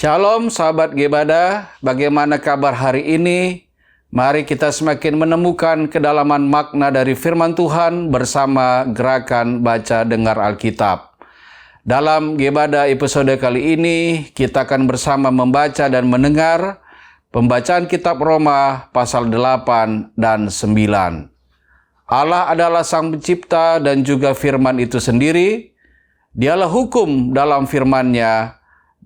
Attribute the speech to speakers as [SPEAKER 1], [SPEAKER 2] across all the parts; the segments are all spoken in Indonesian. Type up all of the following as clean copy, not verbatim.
[SPEAKER 1] Shalom sahabat Gebada, bagaimana kabar hari ini? Mari kita semakin menemukan kedalaman makna dari firman Tuhan bersama gerakan baca dengar Alkitab. Dalam Gebada episode kali ini, kita akan bersama membaca dan mendengar pembacaan kitab Roma pasal 8 dan 9. Allah adalah Sang Pencipta dan juga firman itu sendiri. Dialah hukum dalam firman-Nya.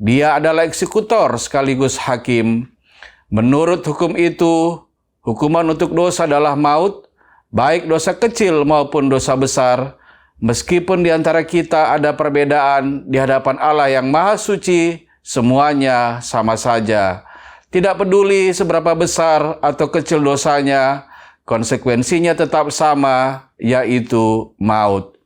[SPEAKER 1] Dia adalah eksekutor sekaligus hakim. Menurut hukum itu, hukuman untuk dosa adalah maut, baik dosa kecil maupun dosa besar. Meskipun di antara kita ada perbedaan di hadapan Allah yang Maha Suci, semuanya sama saja. Tidak peduli seberapa besar atau kecil dosanya, konsekuensinya tetap sama, yaitu maut.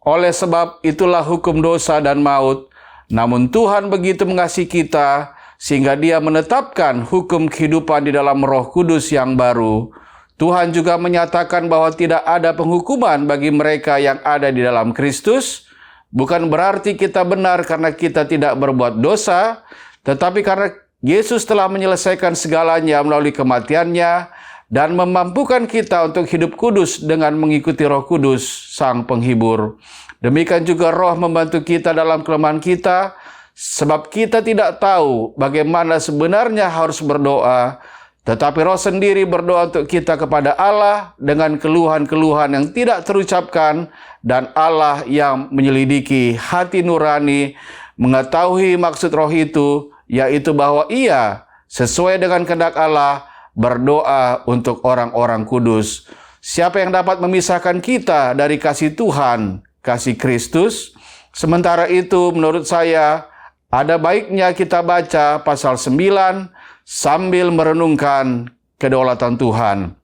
[SPEAKER 1] Oleh sebab itulah hukum dosa dan maut. Namun Tuhan begitu mengasihi kita, sehingga Dia menetapkan hukum kehidupan di dalam Roh Kudus yang baru. Tuhan juga menyatakan bahwa tidak ada penghukuman bagi mereka yang ada di dalam Kristus. Bukan berarti kita benar karena kita tidak berbuat dosa, tetapi karena Yesus telah menyelesaikan segalanya melalui kematian-Nya dan memampukan kita untuk hidup kudus dengan mengikuti Roh Kudus, Sang Penghibur. Demikian juga Roh membantu kita dalam kelemahan kita, sebab kita tidak tahu bagaimana sebenarnya harus berdoa, tetapi Roh sendiri berdoa untuk kita kepada Allah dengan keluhan-keluhan yang tidak terucapkan, dan Allah yang menyelidiki hati nurani mengetahui maksud Roh itu, yaitu bahwa Ia sesuai dengan kehendak Allah berdoa untuk orang-orang kudus. Siapa yang dapat memisahkan kita dari kasih Tuhan, kasih Kristus? Sementara itu, menurut saya, ada baiknya kita baca pasal 9 sambil merenungkan kedaulatan Tuhan.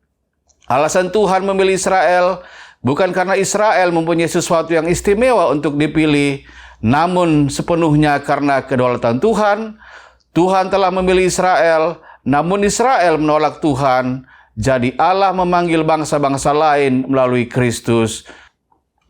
[SPEAKER 1] Alasan Tuhan memilih Israel bukan karena Israel mempunyai sesuatu yang istimewa untuk dipilih, namun sepenuhnya karena kedaulatan Tuhan. Tuhan telah memilih Israel, namun Israel menolak Tuhan. Jadi Allah memanggil bangsa-bangsa lain melalui Kristus.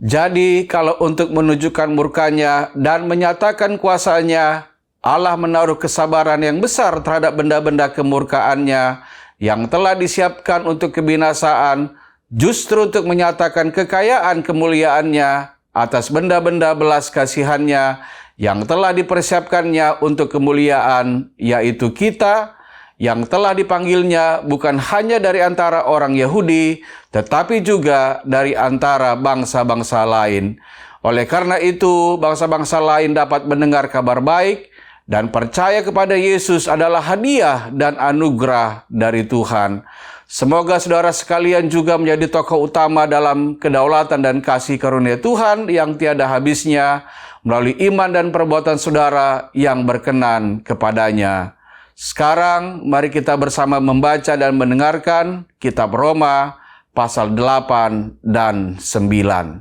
[SPEAKER 1] Jadi kalau untuk menunjukkan murka-Nya dan menyatakan kuasa-Nya, Allah menaruh kesabaran yang besar terhadap benda-benda kemurkaan-Nya yang telah disiapkan untuk kebinasaan, justru untuk menyatakan kekayaan kemuliaan-Nya atas benda-benda belas kasihan-Nya yang telah dipersiapkan-Nya untuk kemuliaan, yaitu kita, yang telah dipanggil-Nya bukan hanya dari antara orang Yahudi, tetapi juga dari antara bangsa-bangsa lain. Oleh karena itu, bangsa-bangsa lain dapat mendengar kabar baik dan percaya kepada Yesus adalah hadiah dan anugerah dari Tuhan. Semoga saudara sekalian juga menjadi tokoh utama dalam kedaulatan dan kasih karunia Tuhan yang tiada habisnya melalui iman dan perbuatan saudara yang berkenan kepadanya. Sekarang mari kita bersama membaca dan mendengarkan kitab Roma pasal 8 dan 9.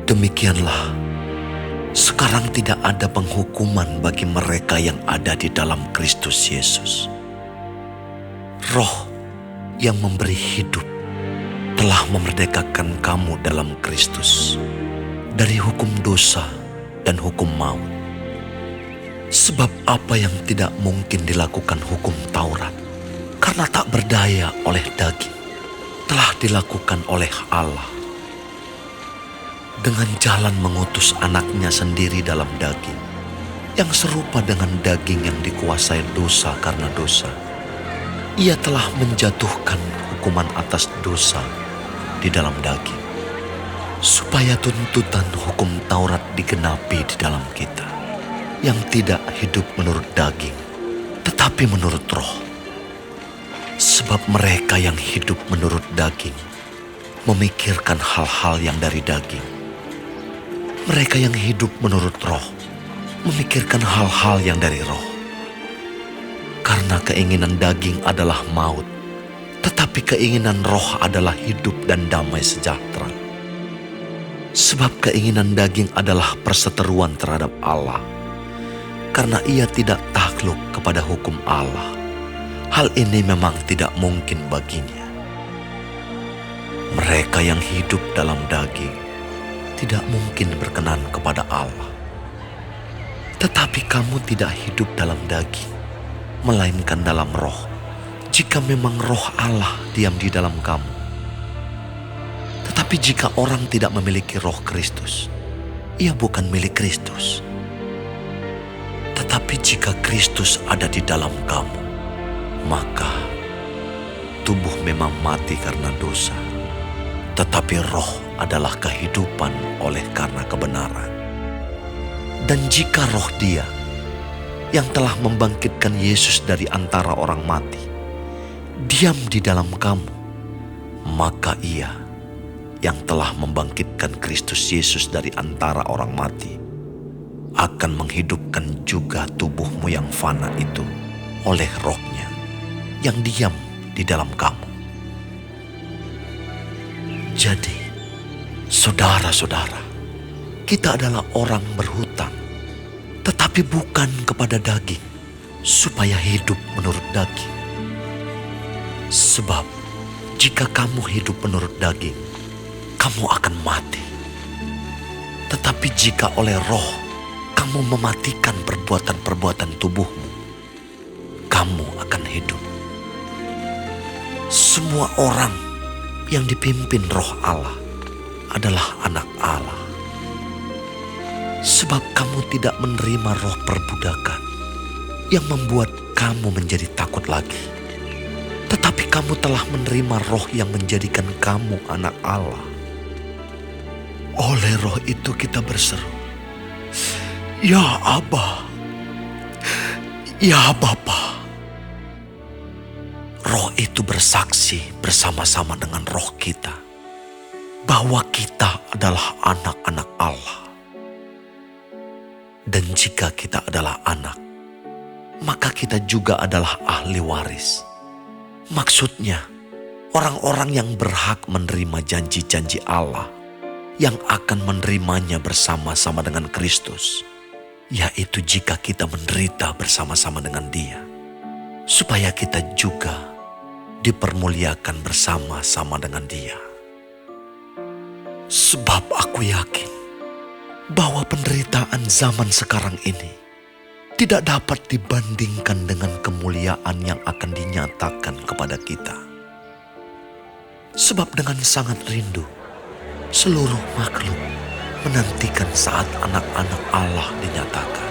[SPEAKER 2] Demikianlah, sekarang tidak ada penghukuman bagi mereka yang ada di dalam Kristus Yesus. Roh yang memberi hidup telah memerdekakan kamu dalam Kristus dari hukum dosa dan hukum maut. Sebab apa yang tidak mungkin dilakukan hukum Taurat karena tak berdaya oleh daging, telah dilakukan oleh Allah dengan jalan mengutus anaknya sendiri dalam daging, yang serupa dengan daging yang dikuasai dosa karena dosa. Ia telah menjatuhkan hukuman atas dosa di dalam daging, supaya tuntutan hukum Taurat digenapi di dalam kita, yang tidak hidup menurut daging, tetapi menurut Roh. Sebab mereka yang hidup menurut daging memikirkan hal-hal yang dari daging. Mereka yang hidup menurut Roh memikirkan hal-hal yang dari Roh. Karena keinginan daging adalah maut, tetapi keinginan Roh adalah hidup dan damai sejahtera. Sebab keinginan daging adalah perseteruan terhadap Allah, karena ia tidak takluk kepada hukum Allah. Hal ini memang tidak mungkin baginya. Mereka yang hidup dalam daging tidak mungkin berkenan kepada Allah. Tetapi kamu tidak hidup dalam daging, melainkan dalam roh, jika memang roh Allah diam di dalam kamu. Tetapi jika orang tidak memiliki roh Kristus, ia bukan milik Kristus. Tetapi jika Kristus ada di dalam kamu, maka tubuh memang mati karena dosa, tetapi roh adalah kehidupan oleh karena kebenaran. Dan jika roh Dia yang telah membangkitkan Yesus dari antara orang mati diam di dalam kamu, maka Ia yang telah membangkitkan Kristus Yesus dari antara orang mati akan menghidupkan juga tubuhmu yang fana itu oleh roh-Nya yang diam di dalam kamu. Jadi, saudara-saudara, kita adalah orang berhutang, tetapi bukan kepada daging, supaya hidup menurut daging. Sebab, jika kamu hidup menurut daging, kamu akan mati. Tetapi jika oleh roh, kamu mematikan perbuatan-perbuatan tubuhmu, kamu akan hidup. Semua orang yang dipimpin roh Allah adalah anak Allah. Sebab kamu tidak menerima roh perbudakan yang membuat kamu menjadi takut lagi. Tetapi kamu telah menerima roh yang menjadikan kamu anak Allah. Oleh roh itu kita berseru, "Ya Aba, ya Bapa." Roh itu bersaksi bersama-sama dengan roh kita bahwa kita adalah anak-anak Allah. Dan jika kita adalah anak, maka kita juga adalah ahli waris. Maksudnya, orang-orang yang berhak menerima janji-janji Allah yang akan menerimanya bersama-sama dengan Kristus, yaitu jika kita menderita bersama-sama dengan Dia, supaya kita juga dipermuliakan bersama-sama dengan Dia. Sebab aku yakin bahwa penderitaan zaman sekarang ini tidak dapat dibandingkan dengan kemuliaan yang akan dinyatakan kepada kita. Sebab dengan sangat rindu, seluruh makhluk menantikan saat anak-anak Allah dinyatakan.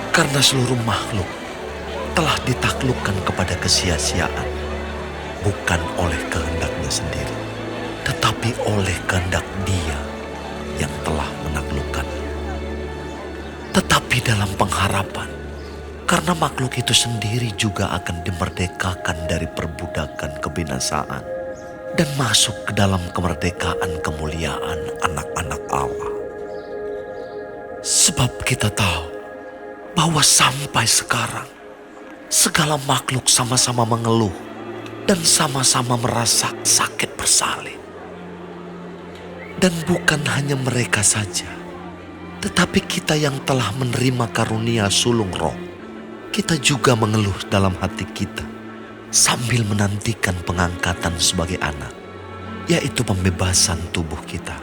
[SPEAKER 2] Karena seluruh makhluk telah ditaklukkan kepada kesia-siaan, bukan oleh kehendaknya sendiri, tetapi oleh kehendak Dia yang telah menaklukkan. Tetapi dalam pengharapan, karena makhluk itu sendiri juga akan dimerdekakan dari perbudakan kebinasaan dan masuk ke dalam kemerdekaan kemuliaan anak-anak Allah. Sebab kita tahu bahwa sampai sekarang segala makhluk sama-sama mengeluh dan sama-sama merasa sakit bersalin. Dan bukan hanya mereka saja, tetapi kita yang telah menerima karunia sulung roh, kita juga mengeluh dalam hati kita sambil menantikan pengangkatan sebagai anak, yaitu pembebasan tubuh kita.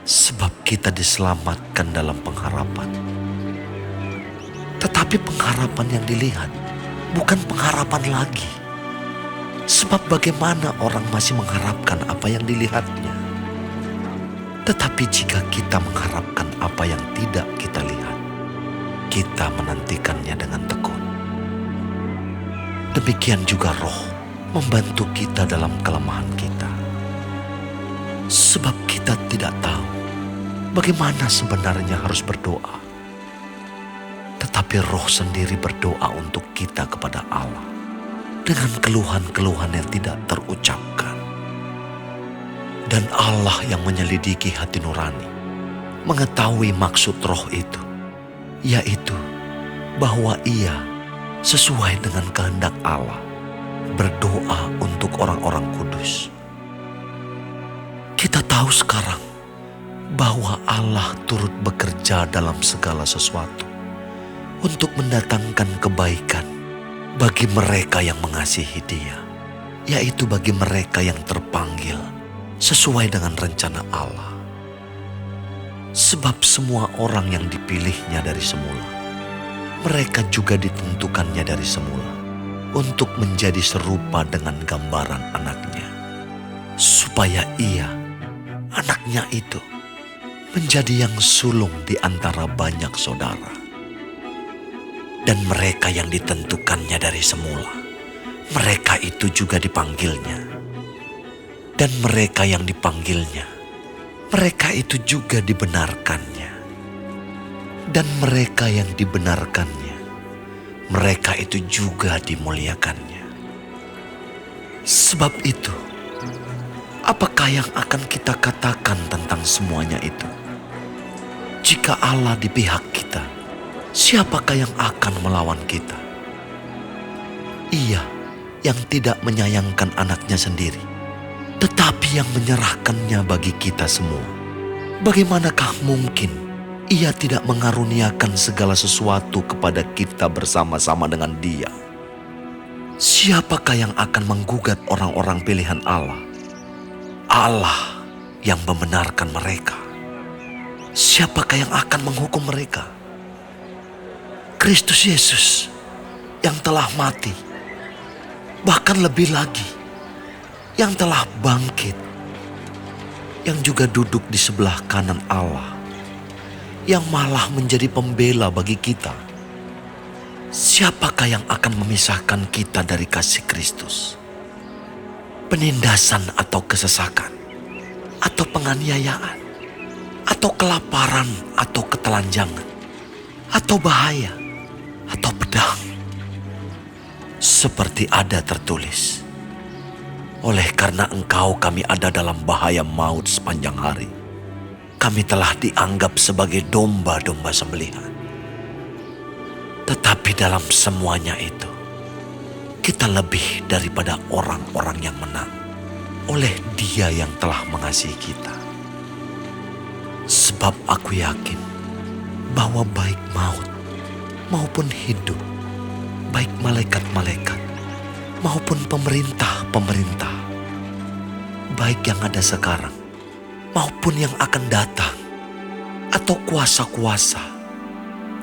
[SPEAKER 2] Sebab kita diselamatkan dalam pengharapan. Tetapi pengharapan yang dilihat bukan pengharapan lagi. Sebab bagaimana orang masih mengharapkan apa yang dilihatnya? Tetapi jika kita mengharapkan apa yang tidak kita lihat, kita menantikannya dengan tekun. Demikian juga roh membantu kita dalam kelemahan kita. Sebab kita tidak tahu bagaimana sebenarnya harus berdoa. Tetapi roh sendiri berdoa untuk kita kepada Allah dengan keluhan-keluhan yang tidak terucapkan. Dan Allah yang menyelidiki hati nurani mengetahui maksud roh itu, yaitu bahwa Ia sesuai dengan kehendak Allah berdoa untuk orang-orang kudus. Kita tahu sekarang bahwa Allah turut bekerja dalam segala sesuatu untuk mendatangkan kebaikan bagi mereka yang mengasihi Dia, yaitu bagi mereka yang terpanggil sesuai dengan rencana Allah. Sebab semua orang yang dipilihnya dari semula, mereka juga ditentukannya dari semula untuk menjadi serupa dengan gambaran anaknya, supaya ia, anaknya itu, menjadi yang sulung di antara banyak saudara. Dan mereka yang ditentukannya dari semula, mereka itu juga dipanggilnya. Dan mereka yang dipanggilnya, mereka itu juga dibenarkannya. Dan mereka yang dibenarkannya, mereka itu juga dimuliakannya. Sebab itu, apakah yang akan kita katakan tentang semuanya itu? Jika Allah di pihak kita, siapakah yang akan melawan kita? Ia yang tidak menyayangkan anaknya sendiri, tetapi yang menyerahkannya bagi kita semua. Bagaimanakah mungkin Ia tidak mengaruniakan segala sesuatu kepada kita bersama-sama dengan Dia? Siapakah yang akan menggugat orang-orang pilihan Allah? Allah yang membenarkan mereka. Siapakah yang akan menghukum mereka? Kristus Yesus yang telah mati, bahkan lebih lagi, yang telah bangkit, yang juga duduk di sebelah kanan Allah, yang malah menjadi pembela bagi kita. Siapakah yang akan memisahkan kita dari kasih Kristus? Penindasan atau kesesakan, atau penganiayaan, atau kelaparan, atau ketelanjangan, atau bahaya, atau pedang. Seperti ada tertulis, oleh karena Engkau kami ada dalam bahaya maut sepanjang hari. Kami telah dianggap sebagai domba-domba sembelihan. Tetapi dalam semuanya itu, kita lebih daripada orang-orang yang menang oleh Dia yang telah mengasihi kita. Sebab aku yakin bahwa baik maut maupun hidup, baik malaikat-malaikat maupun pemerintah-pemerintah, baik yang ada sekarang maupun yang akan datang, atau kuasa-kuasa,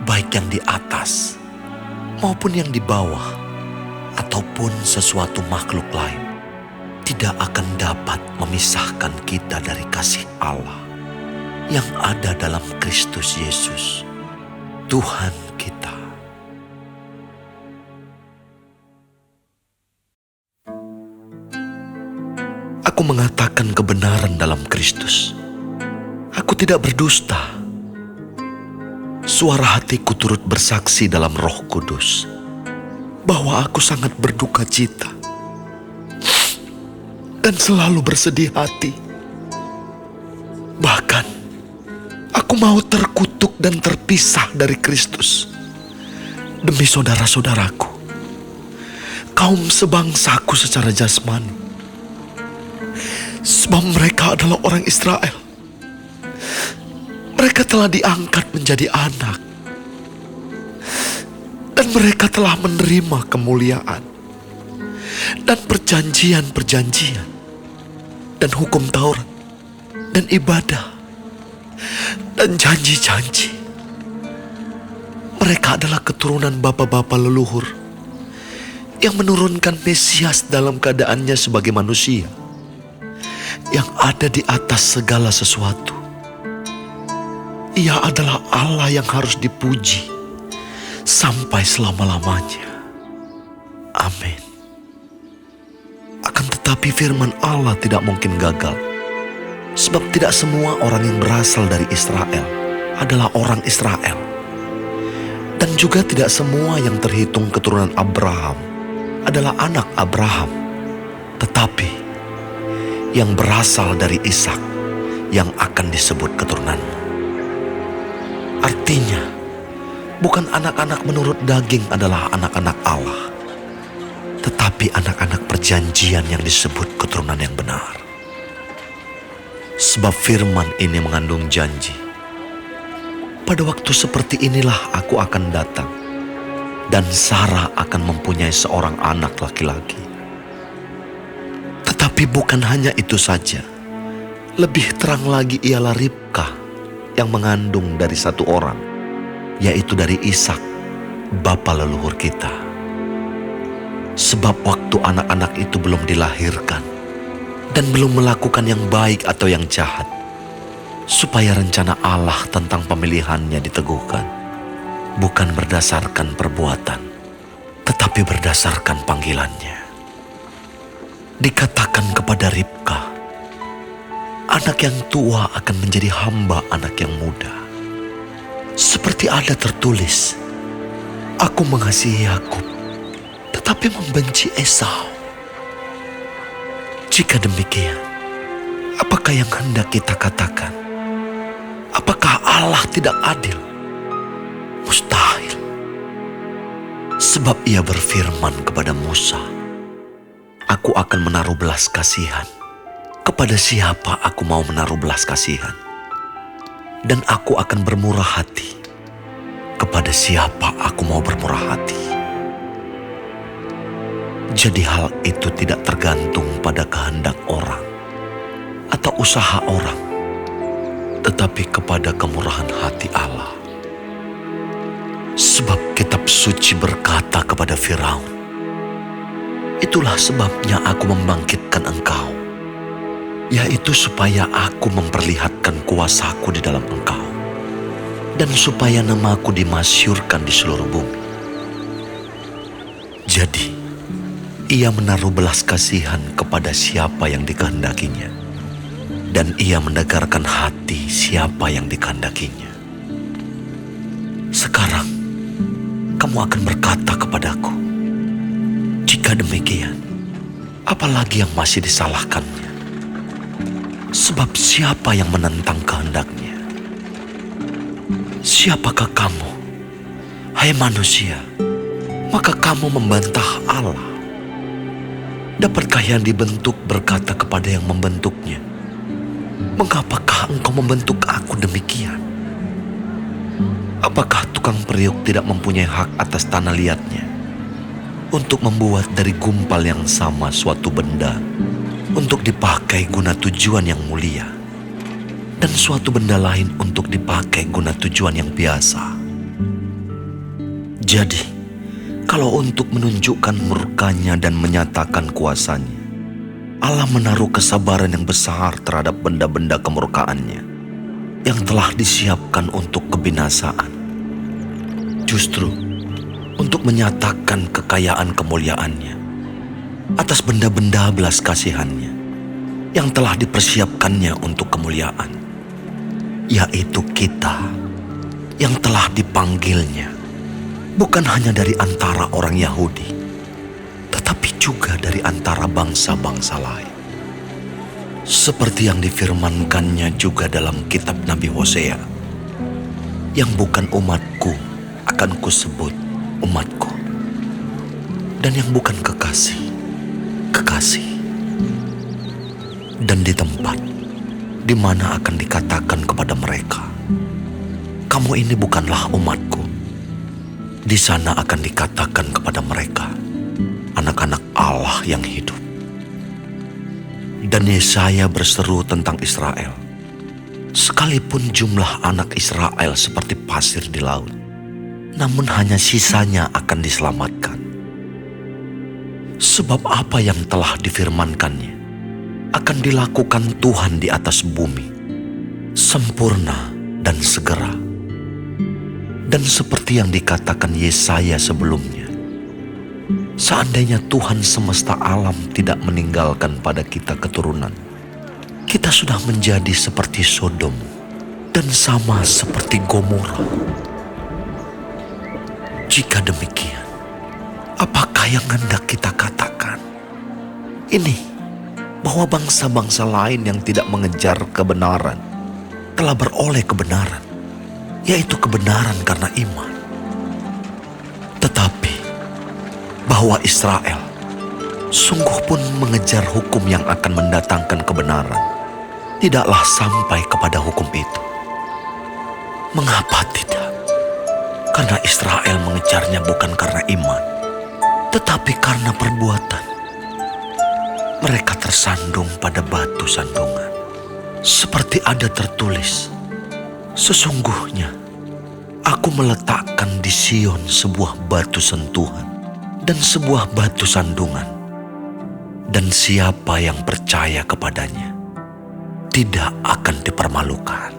[SPEAKER 2] baik yang di atas maupun yang di bawah, ataupun sesuatu makhluk lain, tidak akan dapat memisahkan kita dari kasih Allah yang ada dalam Kristus Yesus, Tuhan kita. Aku mengatakan kebenaran dalam Kristus. Aku tidak berdusta. Suara hatiku turut bersaksi dalam Roh Kudus bahwa aku sangat berduka cita dan selalu bersedih hati. Bahkan aku mau terkutuk dan terpisah dari Kristus demi saudara-saudaraku, kaum sebangsaku secara jasmani. Sebab mereka adalah orang Israel. Mereka telah diangkat menjadi anak. Dan mereka telah menerima kemuliaan dan perjanjian-perjanjian dan hukum Taurat dan ibadah dan janji-janji. Mereka adalah keturunan bapa-bapa leluhur yang menurunkan Mesias dalam keadaannya sebagai manusia yang ada di atas segala sesuatu. Ia adalah Allah yang harus dipuji sampai selama-lamanya. Amin. Akan tetapi firman Allah tidak mungkin gagal, sebab tidak semua orang yang berasal dari Israel adalah orang Israel, dan juga tidak semua yang terhitung keturunan Abraham adalah anak Abraham. Tetapi yang berasal dari Ishak yang akan disebut keturunanmu. Artinya, bukan anak-anak menurut daging adalah anak-anak Allah, tetapi anak-anak perjanjian yang disebut keturunan yang benar. Sebab firman ini mengandung janji. Pada waktu seperti inilah aku akan datang, dan Sarah akan mempunyai seorang anak laki-laki. Tetapi bukan hanya itu saja. Lebih terang lagi ialah Ribka yang mengandung dari satu orang, yaitu dari Ishak, bapa leluhur kita. Sebab waktu anak-anak itu belum dilahirkan dan belum melakukan yang baik atau yang jahat, supaya rencana Allah tentang pemilihannya diteguhkan, bukan berdasarkan perbuatan, tetapi berdasarkan panggilannya. Dikatakan kepada Ribka, anak yang tua akan menjadi hamba anak yang muda. Seperti ada tertulis, aku mengasihi Yakub, tetapi membenci Esau. Jika demikian, apakah yang hendak kita katakan? Apakah Allah tidak adil? Mustahil. Sebab ia berfirman kepada Musa, aku akan menaruh belas kasihan. Kepada siapa aku mau menaruh belas kasihan? Dan aku akan bermurah hati. Kepada siapa aku mau bermurah hati? Jadi hal itu tidak tergantung pada kehendak orang atau usaha orang, tetapi kepada kemurahan hati Allah. Sebab kitab suci berkata kepada Firaun, itulah sebabnya aku membangkitkan engkau, yaitu supaya aku memperlihatkan kuasaku di dalam engkau, dan supaya namaku dimasyurkan di seluruh bumi. Jadi, ia menaruh belas kasihan kepada siapa yang dikehendakinya, dan ia mendegarkan hati siapa yang dikehendakinya. Sekarang, kamu akan berkata kepadaku, jika demikian, apalagi yang masih disalahkannya? Sebab siapa yang menentang kehendaknya? Siapakah kamu, hai manusia, maka kamu membantah Allah? Dapatkah yang dibentuk berkata kepada yang membentuknya, mengapakah engkau membentuk aku demikian? Apakah tukang periuk tidak mempunyai hak atas tanah liatnya untuk membuat dari gumpal yang sama suatu benda untuk dipakai guna tujuan yang mulia, dan suatu benda lain untuk dipakai guna tujuan yang biasa? Jadi, kalau untuk menunjukkan murkanya dan menyatakan kuasanya, Allah menaruh kesabaran yang besar terhadap benda-benda kemurkaannya yang telah disiapkan untuk kebinasaan, justru untuk menyatakan kekayaan kemuliaannya atas benda-benda belas kasihannya yang telah dipersiapkannya untuk kemuliaan, yaitu kita yang telah dipanggilnya, bukan hanya dari antara orang Yahudi, tetapi juga dari antara bangsa-bangsa lain. Seperti yang difirmankannya juga dalam kitab Nabi Hosea, yang bukan umatku akan kusebut umatku, dan yang bukan kekasih, kekasih. Dan di tempat di mana akan dikatakan kepada mereka, kamu ini bukanlah umatku, di sana akan dikatakan kepada mereka, anak-anak Allah yang hidup. Dan Yesaya berseru tentang Israel, sekalipun jumlah anak Israel seperti pasir di laut, namun hanya sisanya akan diselamatkan. Sebab apa yang telah difirmankannya akan dilakukan Tuhan di atas bumi, sempurna dan segera. Dan seperti yang dikatakan Yesaya sebelumnya, seandainya Tuhan semesta alam tidak meninggalkan pada kita keturunan, kita sudah menjadi seperti Sodom dan sama seperti Gomora. Jika demikian, apakah yang hendak kita katakan? Ini, bahwa bangsa-bangsa lain yang tidak mengejar kebenaran telah beroleh kebenaran, yaitu kebenaran karena iman. Tetapi bahwa Israel sungguh pun mengejar hukum yang akan mendatangkan kebenaran, tidaklah sampai kepada hukum itu. Mengapa tidak? Karena Israel mengejarnya bukan karena iman, tetapi karena perbuatan. mereka tersandung pada batu sandungan. Seperti ada tertulis, sesungguhnya aku meletakkan di Sion sebuah batu sentuhan dan sebuah batu sandungan, dan siapa yang percaya kepadanya tidak akan dipermalukan.